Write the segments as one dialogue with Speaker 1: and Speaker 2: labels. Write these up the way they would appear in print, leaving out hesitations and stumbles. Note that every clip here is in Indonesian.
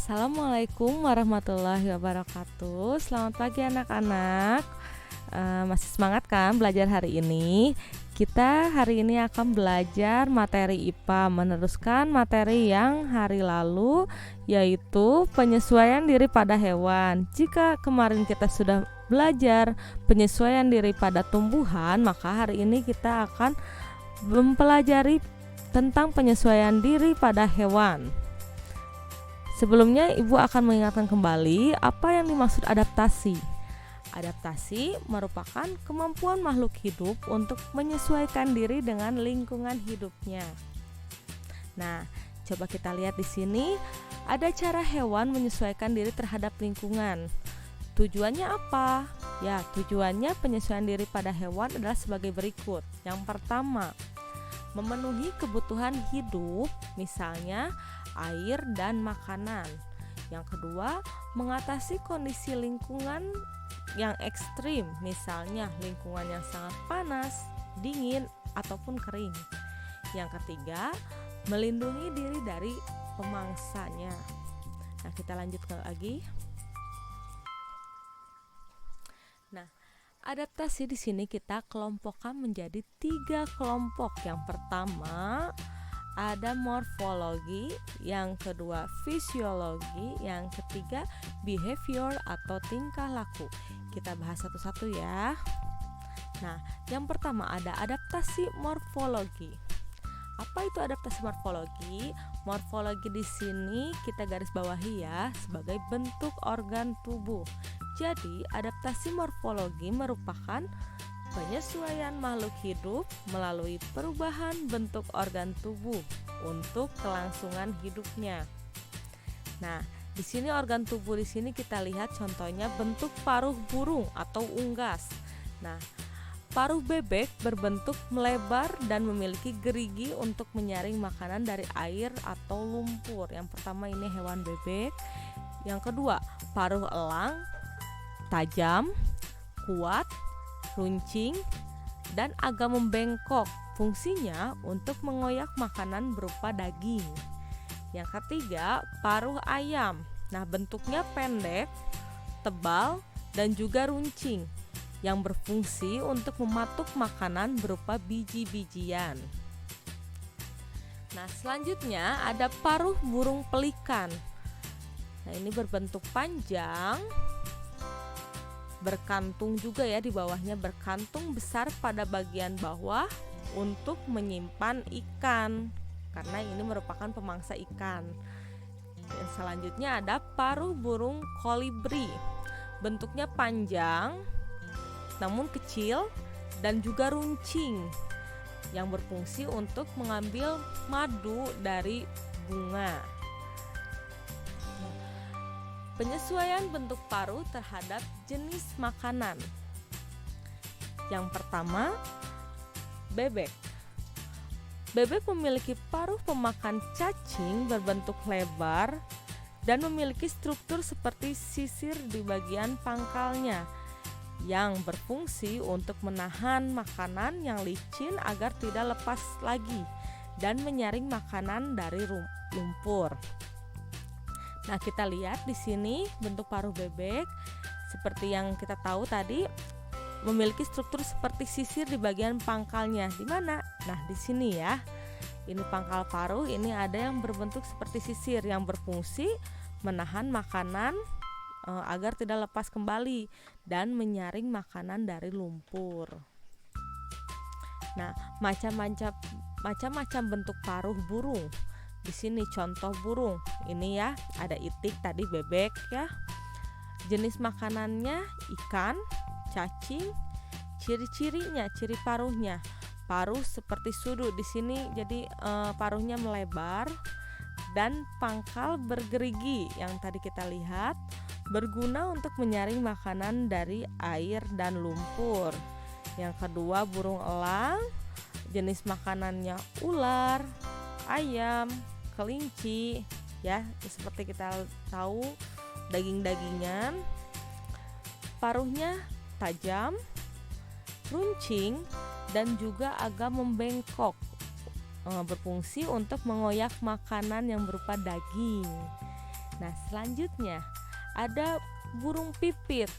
Speaker 1: Assalamualaikum warahmatullahi wabarakatuh. Selamat pagi anak-anak. Masih semangat kan belajar hari ini? Kita hari ini akan belajar materi IPA, meneruskan materi yang hari lalu, yaitu penyesuaian diri pada hewan. Jika kemarin kita sudah belajar penyesuaian diri pada tumbuhan, maka hari ini kita akan mempelajari tentang penyesuaian diri pada hewan. Sebelumnya Ibu akan mengingatkan kembali apa yang dimaksud adaptasi. Adaptasi merupakan kemampuan makhluk hidup untuk menyesuaikan diri dengan lingkungan hidupnya. Nah, coba kita lihat di sini ada cara hewan menyesuaikan diri terhadap lingkungan. Tujuannya apa? Ya, tujuannya penyesuaian diri pada hewan adalah sebagai berikut. Yang pertama, memenuhi kebutuhan hidup, misalnya air dan makanan. Yang kedua, mengatasi kondisi lingkungan yang ekstrim, misalnya lingkungan yang sangat panas, dingin, ataupun kering. Yang ketiga, melindungi diri dari pemangsanya. Nah, kita lanjutkan lagi. Nah, adaptasi di sini kita kelompokkan menjadi 3 kelompok. Yang pertama ada morfologi, yang kedua fisiologi, yang ketiga behavior atau tingkah laku. Kita bahas satu-satu ya. Nah, yang pertama ada adaptasi morfologi. Apa itu adaptasi morfologi? Morfologi di sini kita garis bawahi ya sebagai bentuk organ tubuh. Jadi, adaptasi morfologi merupakan penyesuaian makhluk hidup melalui perubahan bentuk organ tubuh untuk kelangsungan hidupnya. Nah, di sini organ tubuh di sini kita lihat contohnya bentuk paruh burung atau unggas. Nah, paruh bebek berbentuk melebar dan memiliki gerigi untuk menyaring makanan dari air atau lumpur. Yang pertama ini hewan bebek. Yang kedua, paruh elang tajam, kuat, runcing, dan agak membengkok. Fungsinya untuk mengoyak makanan berupa daging. Yang ketiga, paruh ayam. Nah, bentuknya pendek, tebal, dan juga runcing, yang berfungsi untuk mematuk makanan berupa biji-bijian. Nah, selanjutnya ada paruh burung pelikan. Nah, ini berbentuk panjang, berkantung juga ya, di bawahnya berkantung besar pada bagian bawah untuk menyimpan ikan, karena ini merupakan pemangsa ikan. Dan selanjutnya ada paruh burung kolibri. Bentuknya panjang namun kecil dan juga runcing, yang berfungsi untuk mengambil madu dari bunga. Penyesuaian bentuk paruh terhadap jenis makanan. Yang pertama, bebek. Bebek memiliki paruh pemakan cacing berbentuk lebar dan memiliki struktur seperti sisir di bagian pangkalnya, yang berfungsi untuk menahan makanan yang licin agar tidak lepas lagi dan menyaring makanan dari lumpur. Nah, kita lihat di sini bentuk paruh bebek seperti yang kita tahu tadi, memiliki struktur seperti sisir di bagian pangkalnya. Di mana? Nah, di sini ya. Ini pangkal paruh, ini ada yang berbentuk seperti sisir yang berfungsi menahan makanan agar tidak lepas kembali dan menyaring makanan dari lumpur. Nah, macam-macam bentuk paruh burung. Di sini contoh burung. Ini ya, ada itik tadi, bebek ya. Jenis makanannya ikan, cacing. Ciri-cirinya, ciri paruhnya. Paruh seperti sudut di sini, jadi paruhnya melebar dan pangkal bergerigi yang tadi kita lihat, berguna untuk menyaring makanan dari air dan lumpur. Yang kedua, burung elang. Jenis makanannya ular, ayam, kelinci ya, seperti kita tahu, daging-dagingan. Paruhnya tajam, runcing, dan juga agak membengkok, berfungsi untuk mengoyak makanan yang berupa daging. Nah, selanjutnya ada burung pipit.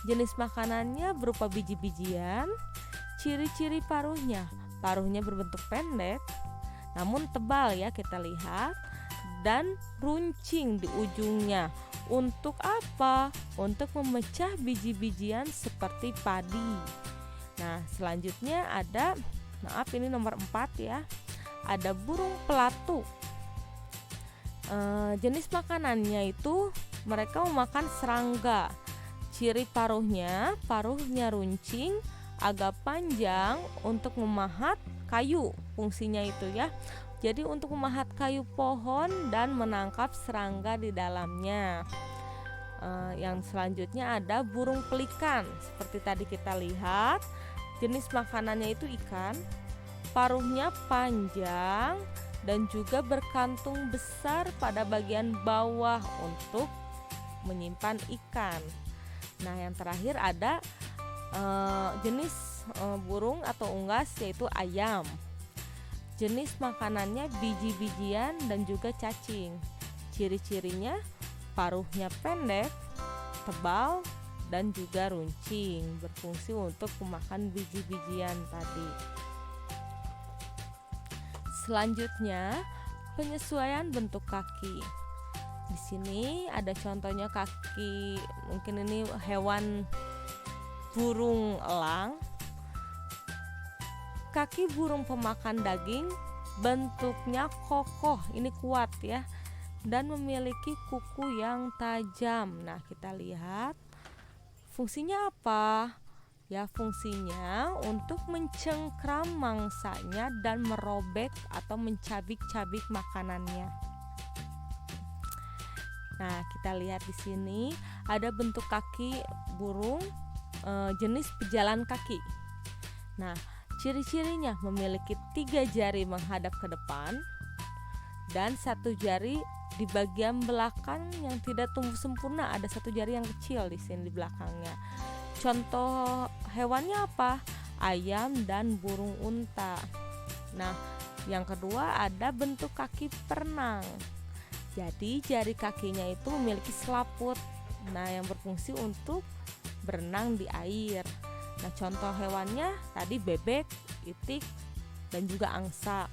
Speaker 1: Jenis makanannya berupa biji-bijian. Ciri-ciri paruhnya berbentuk pendek namun tebal ya, kita lihat, dan runcing di ujungnya. Untuk apa? Untuk memecah biji-bijian seperti padi. Nah, selanjutnya ada, ini nomor 4 ya, ada burung pelatuk. Jenis makanannya itu mereka memakan serangga. Ciri paruhnya runcing, agak panjang untuk memahat kayu, fungsinya itu ya. Jadi untuk memahat kayu pohon dan menangkap serangga di dalamnya. Yang selanjutnya ada burung pelikan. Seperti tadi kita lihat, jenis makanannya itu ikan. Paruhnya panjang dan juga berkantung besar pada bagian bawah untuk menyimpan ikan. Nah, yang terakhir ada jenis burung atau unggas, yaitu ayam. Jenis makanannya biji-bijian dan juga cacing. Ciri-cirinya paruhnya pendek, tebal, dan juga runcing, berfungsi untuk memakan biji-bijian tadi. Selanjutnya, penyesuaian bentuk kaki. Di sini ada contohnya kaki, mungkin ini hewan burung elang. Kaki burung pemakan daging bentuknya kokoh, ini kuat ya, dan memiliki kuku yang tajam. Nah, kita lihat fungsinya apa? Ya, fungsinya untuk mencengkram mangsanya dan merobek atau mencabik-cabik makanannya. Nah, kita lihat di sini ada bentuk kaki burung jenis pejalan kaki. Nah, ciri-cirinya memiliki 3 jari menghadap ke depan dan 1 jari di bagian belakang yang tidak tumbuh sempurna. Ada 1 jari yang kecil di sini di belakangnya. Contoh hewannya apa? Ayam dan burung unta. Nah, yang kedua ada bentuk kaki perenang. Jadi jari kakinya itu memiliki selaput, nah yang berfungsi untuk berenang di air. Nah, contoh hewannya tadi bebek, itik, dan juga angsa.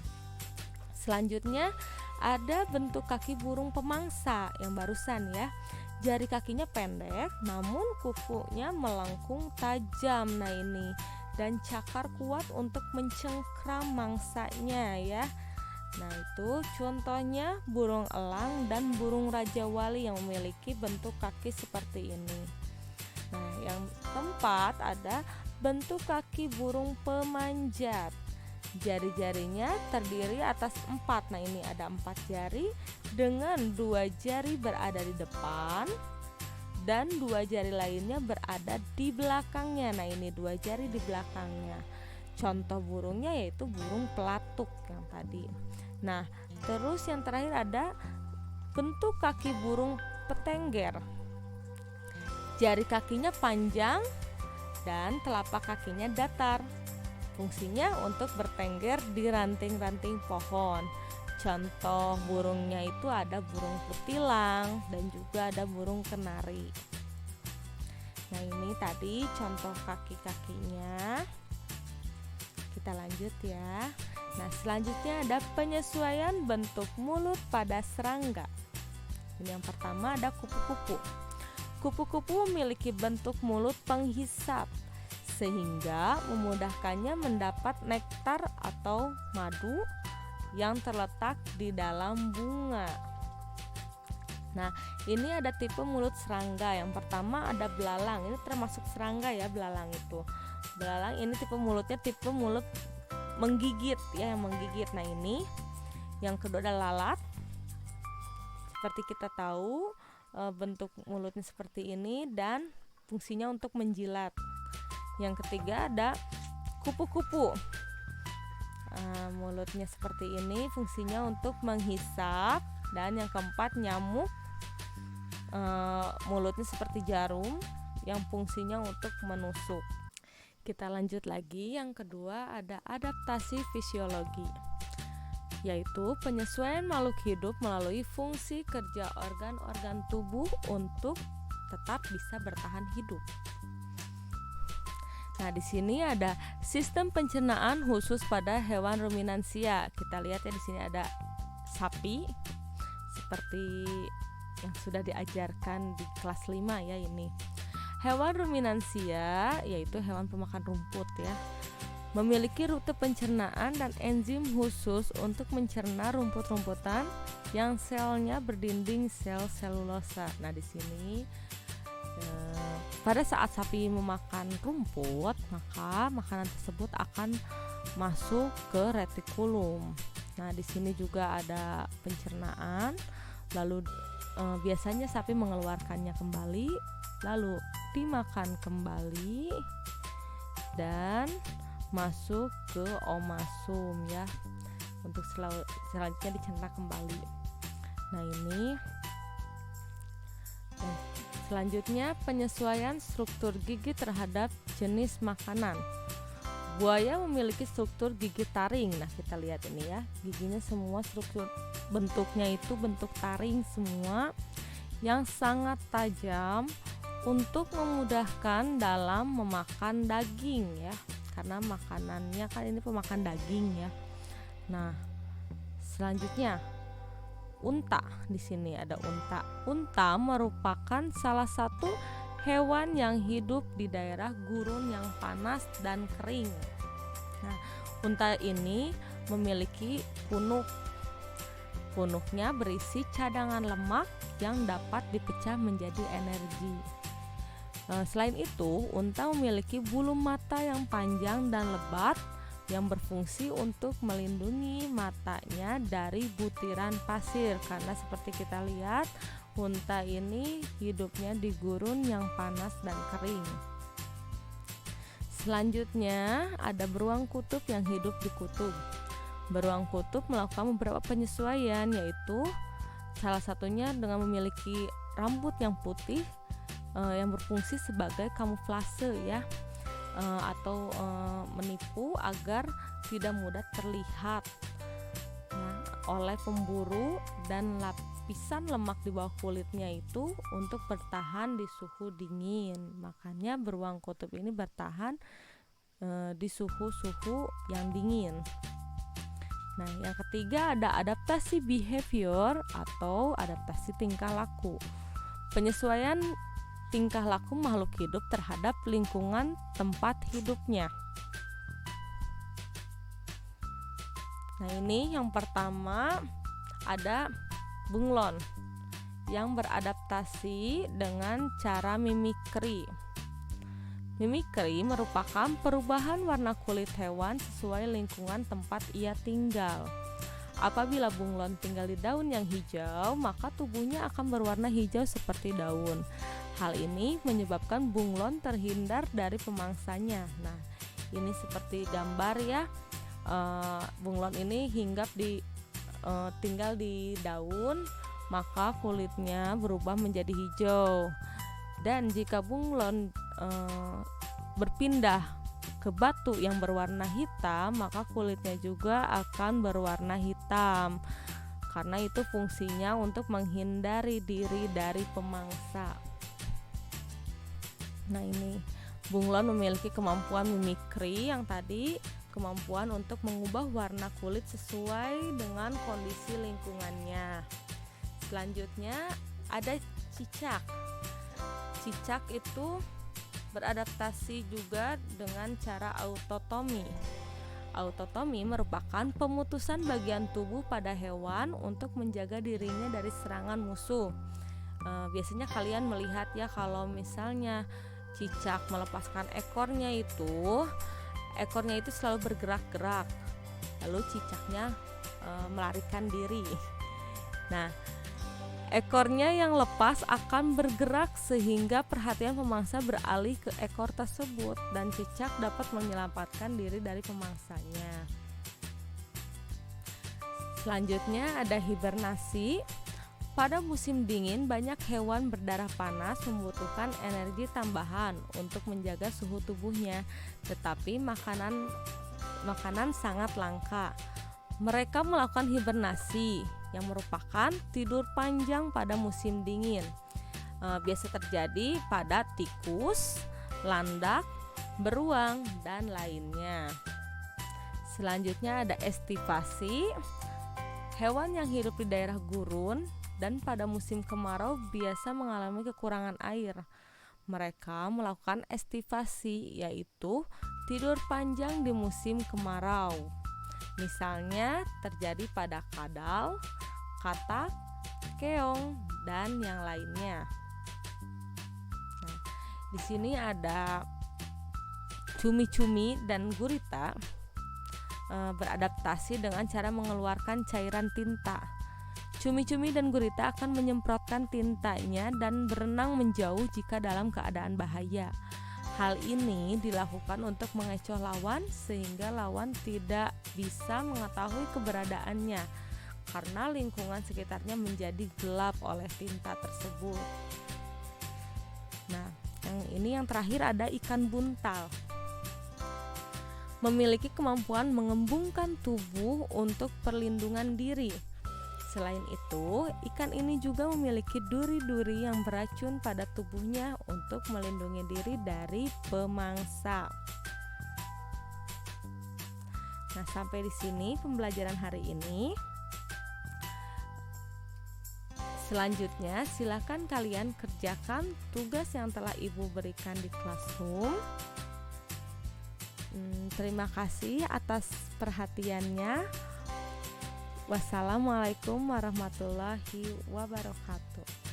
Speaker 1: Selanjutnya ada bentuk kaki burung pemangsa yang barusan ya. Jari kakinya pendek namun kukunya melengkung tajam. Nah, ini dan cakar kuat untuk mencengkram mangsanya ya. Nah, itu contohnya burung elang dan burung raja wali yang memiliki bentuk kaki seperti ini. Nah, yang keempat ada bentuk kaki burung pemanjat. Jari-jarinya terdiri atas 4. Nah, ini ada 4 jari dengan 2 jari berada di depan dan 2 jari lainnya berada di belakangnya. Nah, ini 2 jari di belakangnya. Contoh burungnya yaitu burung pelatuk yang tadi. Nah, terus yang terakhir ada bentuk kaki burung petengger. Jari kakinya panjang dan telapak kakinya datar. Fungsinya untuk bertengger di ranting-ranting pohon. Contoh burungnya itu ada burung kutilang dan juga ada burung kenari. Nah, ini tadi contoh kaki-kakinya. Kita lanjut ya. Nah, selanjutnya ada penyesuaian bentuk mulut pada serangga. Ini yang pertama ada kupu-kupu. Kupu-kupu memiliki bentuk mulut penghisap sehingga memudahkannya mendapat nektar atau madu yang terletak di dalam bunga. Nah, ini ada tipe mulut serangga. Yang pertama ada belalang. Ini termasuk serangga ya, belalang itu. Belalang ini tipe mulutnya tipe mulut menggigit ya, yang menggigit. Nah, ini yang kedua ada lalat. Seperti kita tahu bentuk mulutnya seperti ini dan fungsinya untuk menjilat. Yang ketiga ada kupu-kupu. Mulutnya seperti ini, fungsinya untuk menghisap. Dan yang keempat nyamuk. Mulutnya seperti jarum yang fungsinya untuk menusuk. Kita lanjut lagi. Yang kedua ada adaptasi fisiologi. yaitu penyesuaian makhluk hidup melalui fungsi kerja organ-organ tubuh untuk tetap bisa bertahan hidup. Nah, di sini ada sistem pencernaan khusus pada hewan ruminansia. Kita lihat ya, di sini ada sapi seperti yang sudah diajarkan di kelas 5 ya ini. Hewan ruminansia yaitu hewan pemakan rumput ya. Memiliki rute pencernaan dan enzim khusus untuk mencerna rumput-rumputan yang selnya berdinding sel selulosa. Nah, di sini pada saat sapi memakan rumput, maka makanan tersebut akan masuk ke retikulum. Nah, di sini juga ada pencernaan, lalu biasanya sapi mengeluarkannya kembali, lalu dimakan kembali dan masuk ke omasum ya, untuk selanjutnya dicerna kembali. Nah, ini selanjutnya penyesuaian struktur gigi terhadap jenis makanan. Buaya memiliki struktur gigi taring. Nah, kita lihat ini ya, giginya semua struktur bentuknya itu bentuk taring semua yang sangat tajam untuk memudahkan dalam memakan daging ya, karena makanannya kan ini pemakan daging ya. Nah, selanjutnya unta. Di sini ada unta. Unta merupakan salah satu hewan yang hidup di daerah gurun yang panas dan kering. Nah, unta ini memiliki punuk. Punuknya berisi cadangan lemak yang dapat dipecah menjadi energi. Selain itu, unta memiliki bulu mata yang panjang dan lebat yang berfungsi untuk melindungi matanya dari butiran pasir, karena seperti kita lihat unta ini hidupnya di gurun yang panas dan kering. Selanjutnya ada beruang kutub yang hidup di kutub. Beruang kutub melakukan beberapa penyesuaian, yaitu salah satunya dengan memiliki rambut yang putih yang berfungsi sebagai kamuflase ya, atau menipu agar tidak mudah terlihat oleh pemburu, dan lapisan lemak di bawah kulitnya itu untuk bertahan di suhu dingin. Makanya beruang kutub ini bertahan di suhu-suhu yang dingin. Nah, yang ketiga ada adaptasi behavior atau adaptasi tingkah laku. Penyesuaian tingkah laku makhluk hidup terhadap lingkungan tempat hidupnya. Nah, ini yang pertama ada bunglon yang beradaptasi dengan cara mimikri. Mimikri merupakan perubahan warna kulit hewan sesuai lingkungan tempat ia tinggal. Apabila bunglon tinggal di daun yang hijau, maka tubuhnya akan berwarna hijau seperti daun. Hal ini menyebabkan bunglon terhindar dari pemangsanya. Nah, ini seperti gambar ya. Bunglon ini tinggal di daun, maka kulitnya berubah menjadi hijau. Dan jika bunglon berpindah ke batu yang berwarna hitam, maka kulitnya juga akan berwarna hitam, karena itu fungsinya untuk menghindari diri dari pemangsa. Nah, ini bunglon memiliki kemampuan mimikri yang tadi, kemampuan untuk mengubah warna kulit sesuai dengan kondisi lingkungannya. Selanjutnya ada cicak. Cicak itu beradaptasi juga dengan cara autotomi. Autotomi merupakan pemutusan bagian tubuh pada hewan untuk menjaga dirinya dari serangan musuh. Biasanya kalian melihat ya, kalau misalnya cicak melepaskan ekornya itu selalu bergerak-gerak, lalu cicaknya melarikan diri. Nah, ekornya yang lepas akan bergerak sehingga perhatian pemangsa beralih ke ekor tersebut, dan cicak dapat menyelamatkan diri dari pemangsanya. Selanjutnya ada hibernasi. Pada musim dingin, banyak hewan berdarah panas membutuhkan energi tambahan untuk menjaga suhu tubuhnya, tetapi makanan sangat langka. Mereka melakukan hibernasi yang merupakan tidur panjang pada musim dingin. Biasa terjadi pada tikus, landak, beruang, dan lainnya. Selanjutnya ada estivasi, hewan yang hidup di daerah gurun dan pada musim kemarau biasa mengalami kekurangan air. Mereka melakukan estivasi, yaitu tidur panjang di musim kemarau. Misalnya terjadi pada kadal, katak, keong, dan yang lainnya. Nah, di sini ada cumi-cumi dan gurita beradaptasi dengan cara mengeluarkan cairan tinta. Cumi-cumi dan gurita akan menyemprotkan tintanya dan berenang menjauh jika dalam keadaan bahaya. Hal ini dilakukan untuk mengecoh lawan sehingga lawan tidak bisa mengetahui keberadaannya karena lingkungan sekitarnya menjadi gelap oleh tinta tersebut. Nah, yang terakhir ada ikan buntal. Memiliki kemampuan mengembungkan tubuh untuk perlindungan diri. Selain itu, ikan ini juga memiliki duri-duri yang beracun pada tubuhnya untuk melindungi diri dari pemangsa. Nah, sampai di sini pembelajaran hari ini. Selanjutnya, silakan kalian kerjakan tugas yang telah Ibu berikan di Classroom. Terima kasih atas perhatiannya. Wassalamualaikum warahmatullahi wabarakatuh.